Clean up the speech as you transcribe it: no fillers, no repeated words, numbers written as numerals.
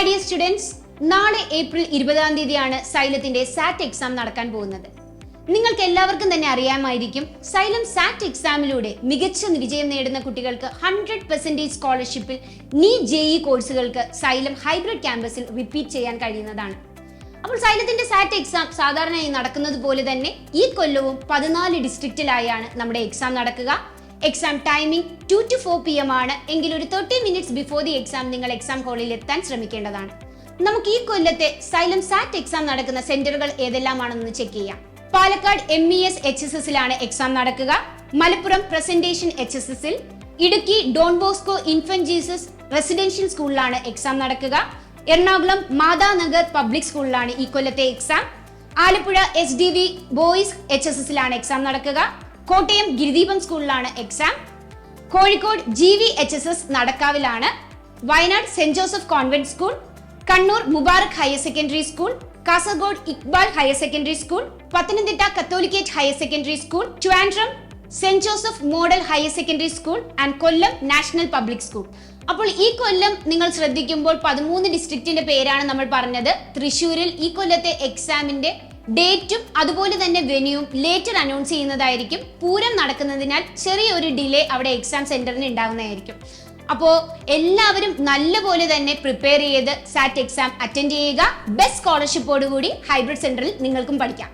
My dear students, നാളെ April 20-ാം തീയതിയാണ് സൈലത്തിന്റെ സാറ്റ് exam നടക്കാൻ പോകുന്നത്. നിങ്ങൾക്ക് എല്ലാവർക്കും തന്നെ അറിയാമായിരിക്കും, സൈലം സാറ്റ് എക്സാമിലൂടെ മികച്ച വിജയം നേടുന്ന കുട്ടികൾക്ക് 100% സ്കോളർഷിപ്പിൽ നീറ്റ് ജെഇഇ കോഴ്സുകൾക്ക് സൈലം ഹൈബ്രിഡ് ക്യാമ്പസിൽ റിപ്പീറ്റ് ചെയ്യാൻ കഴിയുന്നതാണ്. അപ്പോൾ സൈലത്തിന്റെ സാറ്റ് എക്സാം സാധാരണയായി നടക്കുന്നത് പോലെ തന്നെ ഈ കൊല്ലവും 14 ഡിസ്ട്രിക്റ്റിലായാണ് നമ്മുടെ എക്സാം നടക്കുക. എക്സാം ടൈമിംഗ് 2 to 4 PM ആണ്. എങ്കിൽ ഒരു 30 minutes ബിഫോർ ദി എക്സാം നിങ്ങൾ എക്സാം ഹാളിൽ എത്താൻ ശ്രമിക്കേണ്ടതാണ്. നമുക്ക് ഈ കൊല്ലത്തെ സൈലം സാറ്റ് എക്സാം നടക്കുന്ന സെന്ററുകൾ ഏതെല്ലാമാണെന്ന് ചെക്ക് ചെയ്യാം. പാലക്കാട് MES HSSലാണ് എക്സാം നടക്കുക. മലപ്പുറം പ്രസന്റേഷൻ HSSൽ, Idukki Don Bosco infant Jesus residential സ്കൂളിലാണ് എക്സാം നടക്കുക. എറണാകുളം മാതാനഗർ പബ്ലിക് സ്കൂളിലാണ് ഈ കൊല്ലത്തെ എക്സാം. ആലപ്പുഴ HDV ബോയ്സ് HSSലാണ് എക്സാം നടക്കുക. കോട്ടയം ഗിരിദീപം സ്കൂളിലാണ് എക്സാം. കോഴിക്കോട് GV HSS നടക്കാവിലാണ്. Wayanad Saint Joseph convent school, Kannur Mubarak higher secondary school, Kasaragod Iqbal higher secondary school, Pathanamthitta Catholicate higher secondary school, Trivandrum Saint Joseph model higher secondary school and Kollam national public school. അപ്പോൾ ഈ കൊല്ലം നിങ്ങൾ ശ്രദ്ധിക്കുമ്പോൾ 13 ഡിസ്ട്രിക്റ്റിന്റെ പേരാണ് നമ്മൾ പറഞ്ഞത്. തൃശ്ശൂരിൽ ഈ കൊല്ലത്തെ എക്സാമിന്റെ ഡേറ്റും അതുപോലെ തന്നെ വെന്യൂവും ലേറ്റർ അനൗൺസ് ചെയ്യുന്നതായിരിക്കും. പൂരം നടക്കുന്നതിനാൽ ചെറിയൊരു ഡിലേ അവിടെ എക്സാം സെന്ററിന് ഉണ്ടാകുന്നതായിരിക്കും. അപ്പോൾ എല്ലാവരും നല്ലപോലെ തന്നെ പ്രിപ്പയർ ചെയ്ത് സാറ്റ് എക്സാം അറ്റൻഡ് ചെയ്യുക. ബെസ്റ്റ് സ്കോളർഷിപ്പോടുകൂടി ഹൈബ്രിഡ് സെന്ററിൽ നിങ്ങൾക്കും പഠിക്കാം.